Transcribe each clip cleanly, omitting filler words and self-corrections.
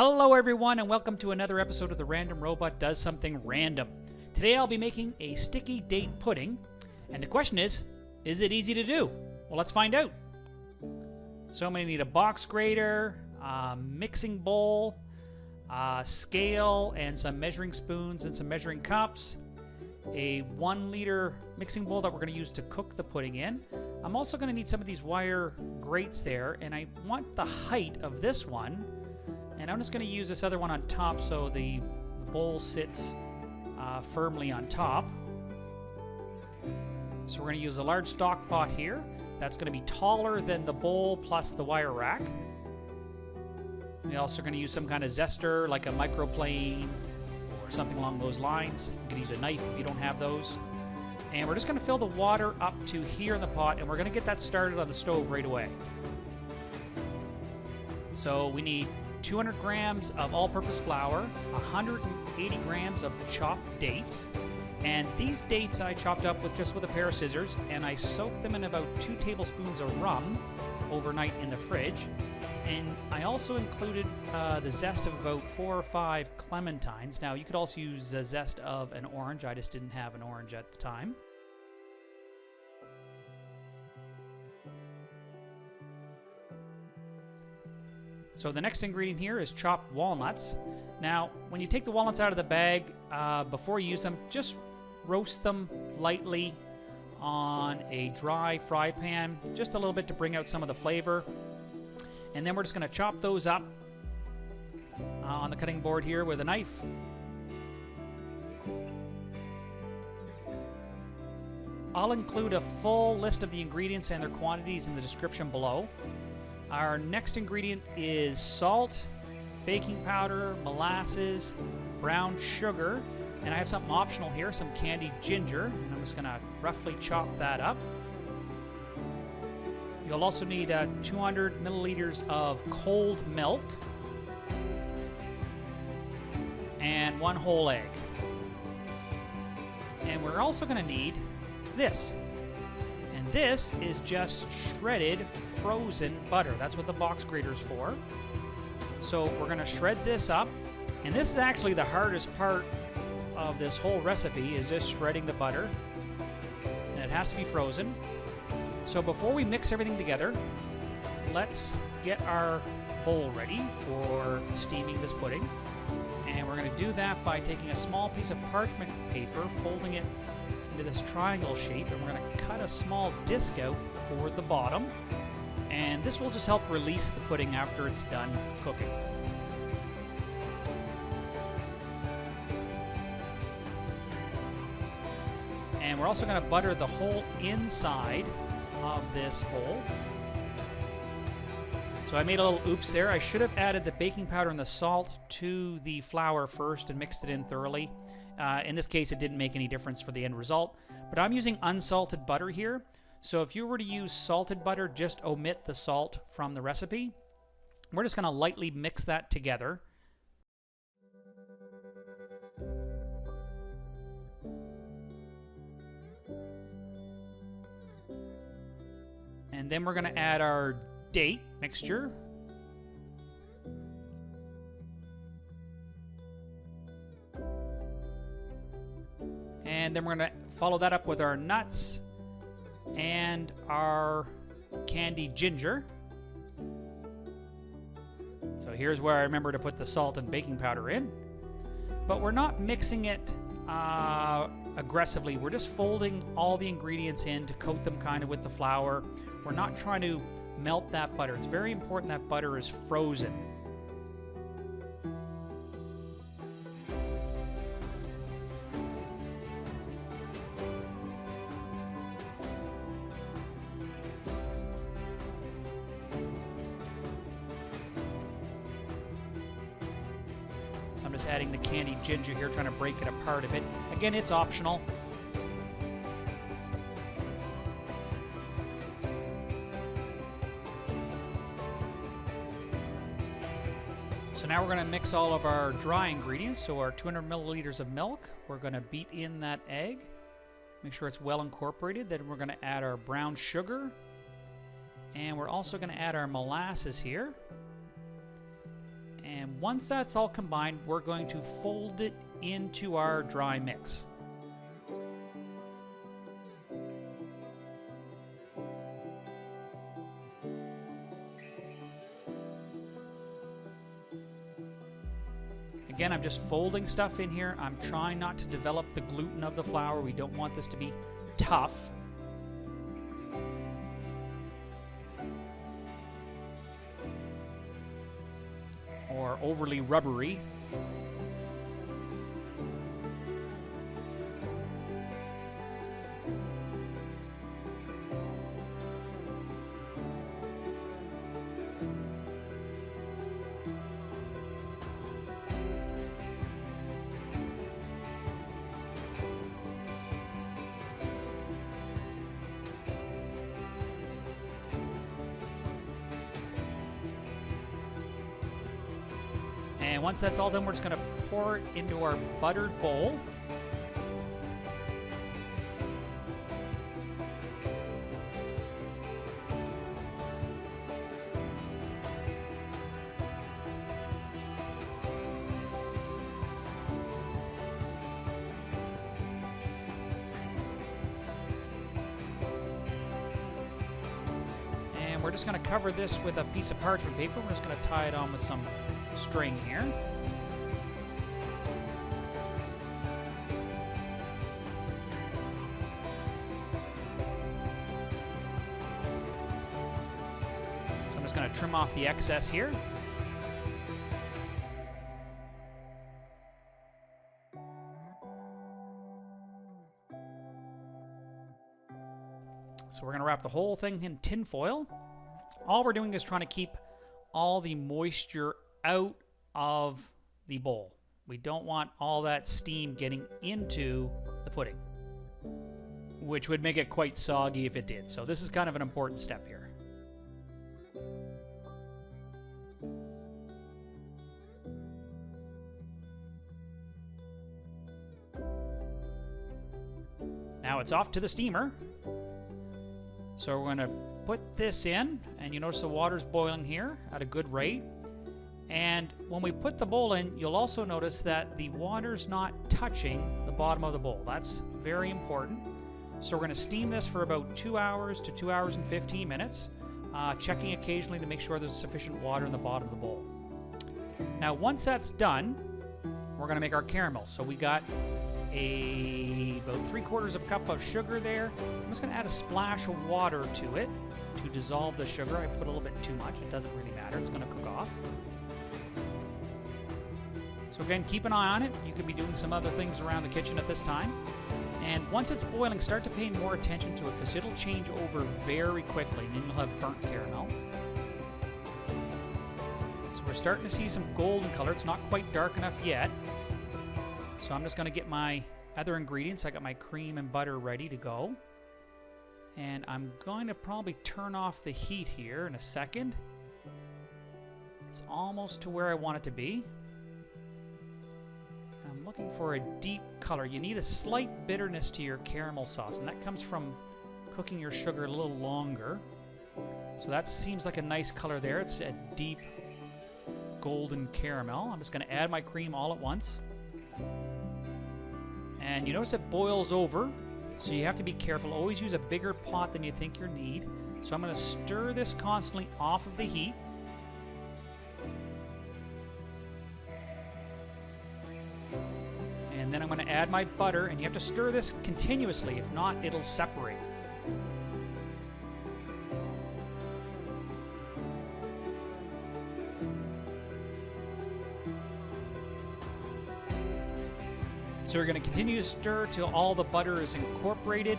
Hello everyone and welcome to another episode of The Random Robot Does Something Random. Today I'll be making a sticky date pudding, and the question is it easy to do? Well, let's find out. So I'm going to need a box grater, a mixing bowl, a scale, and some measuring spoons and some measuring cups, a 1 liter mixing bowl that we're going to use to cook the pudding in. I'm also going to need some of these wire grates there, and I want the height of this one. And I'm just going to use this other one on top so the bowl sits firmly on top. So we're going to use a large stock pot here. That's going to be taller than the bowl plus the wire rack. We're also going to use some kind of zester like a microplane or something along those lines. You can use a knife if you don't have those. And we're just going to fill the water up to here in the pot, and we're going to get that started on the stove right away. So we need 200 grams of all-purpose flour, 180 grams of chopped dates, and these dates I chopped up with a pair of scissors, and I soaked them in about 2 tablespoons of rum overnight in the fridge. And I also included the zest of about 4 or 5 clementines. Now you could also use the zest of an orange. I just didn't have an orange at the time. So the next ingredient here is chopped walnuts. Now, when you take the walnuts out of the bag, before you use them, just roast them lightly on a dry fry pan, just a little bit to bring out some of the flavor. And then we're just going to chop those up on the cutting board here with a knife. I'll include a full list of the ingredients and their quantities in the description below. Our next ingredient is salt, baking powder, molasses, brown sugar, and I have something optional here, some candied ginger, and I'm just going to roughly chop that up. You'll also need 200 milliliters of cold milk and 1 whole egg. And we're also going to need this. And this is just shredded frozen butter. That's what the box grater's for. So we're going to shred this up. And this is actually the hardest part of this whole recipe, is just shredding the butter. And it has to be frozen. So before we mix everything together, let's get our bowl ready for steaming this pudding. And we're going to do that by taking a small piece of parchment paper, folding it into this triangle shape, and we're going to cut a small disc out for the bottom, and this will just help release the pudding after it's done cooking. And we're also going to butter the whole inside of this bowl. So I made a little oops there. I should have added the baking powder and the salt to the flour first and mixed it in thoroughly. In this case, it didn't make any difference for the end result, but I'm using unsalted butter here. So if you were to use salted butter, just omit the salt from the recipe. We're just going to lightly mix that together. And then we're going to add our date mixture. And then we're going to follow that up with our nuts and our candied ginger. So here's where I remember to put the salt and baking powder in. But we're not mixing it aggressively. We're just folding all the ingredients in to coat them kind of with the flour. We're not trying to melt that butter. It's very important that butter is frozen. So I'm just adding the candied ginger here, trying to break it apart a bit. Again, it's optional. So now we're going to mix all of our dry ingredients. So our 200 milliliters of milk, we're going to beat in that egg. Make sure it's well incorporated. Then we're going to add our brown sugar. And we're also going to add our molasses here. And once that's all combined, we're going to fold it into our dry mix. Again, I'm just folding stuff in here. I'm trying not to develop the gluten of the flour. We don't want this to be tough. Or overly rubbery. And once that's all done, we're just going to pour it into our buttered bowl. And we're just going to cover this with a piece of parchment paper. We're just going to tie it on with some string here. So I'm just going to trim off the excess here. So we're going to wrap the whole thing in tin foil. All we're doing is trying to keep all the moisture out of the bowl. We don't want all that steam getting into the pudding, which would make it quite soggy if it did. So this is kind of an important step here. Now it's off to the steamer. So we're going to put this in, and you notice the water's boiling here at a good rate. And when we put the bowl in, you'll also notice that the water's not touching the bottom of the bowl. That's very important. So we're going to steam this for about 2 hours to 2 hours and 15 minutes, checking occasionally to make sure there's sufficient water in the bottom of the bowl. Now, once that's done, we're going to make our caramel. So we got about 3/4 cup of sugar there. I'm just going to add a splash of water to it to dissolve the sugar. I put a little bit too much. It doesn't really matter. It's going to cook off. So again, keep an eye on it. You could be doing some other things around the kitchen at this time. And once it's boiling, start to pay more attention to it because it'll change over very quickly, and then you'll have burnt caramel. So we're starting to see some golden color. It's not quite dark enough yet. So I'm just going to get my other ingredients. I got my cream and butter ready to go. And I'm going to probably turn off the heat here in a second. It's almost to where I want it to be. I'm looking for a deep color. You need a slight bitterness to your caramel sauce, and that comes from cooking your sugar a little longer. So that seems like a nice color there. It's a deep golden caramel. I'm just going to add my cream all at once. And you notice it boils over, so you have to be careful. Always use a bigger pot than you think you need. So I'm going to stir this constantly off of the heat. And then I'm going to add my butter, and you have to stir this continuously. If not, it'll separate. So we're going to continue to stir till all the butter is incorporated.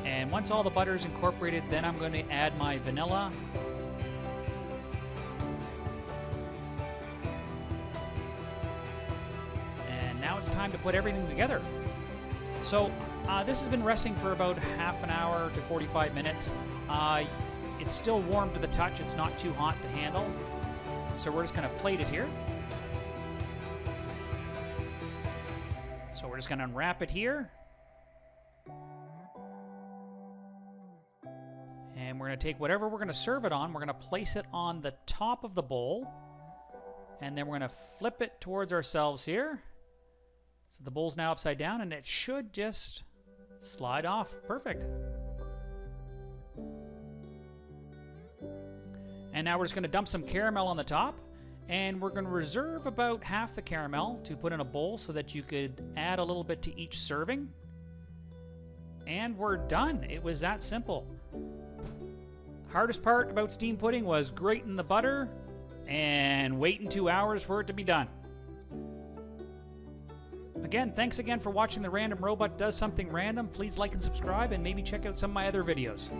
And once all the butter is incorporated, then I'm going to add my vanilla. it's time to put everything together. So this has been resting for about half an hour to 45 minutes. It's still warm to the touch. It's not too hot to handle. So we're just going to plate it here. So we're just going to unwrap it here. And we're going to take whatever we're going to serve it on. We're going to place it on the top of the bowl. And then we're going to flip it towards ourselves here. So the bowl's now upside down, and it should just slide off. Perfect. And now we're just going to dump some caramel on the top. And we're going to reserve about half the caramel to put in a bowl so that you could add a little bit to each serving. And we're done. It was that simple. Hardest part about steamed pudding was grating the butter and waiting 2 hours for it to be done. Again, thanks again for watching The Random Robot Does Something Random. Please like and subscribe, and maybe check out some of my other videos.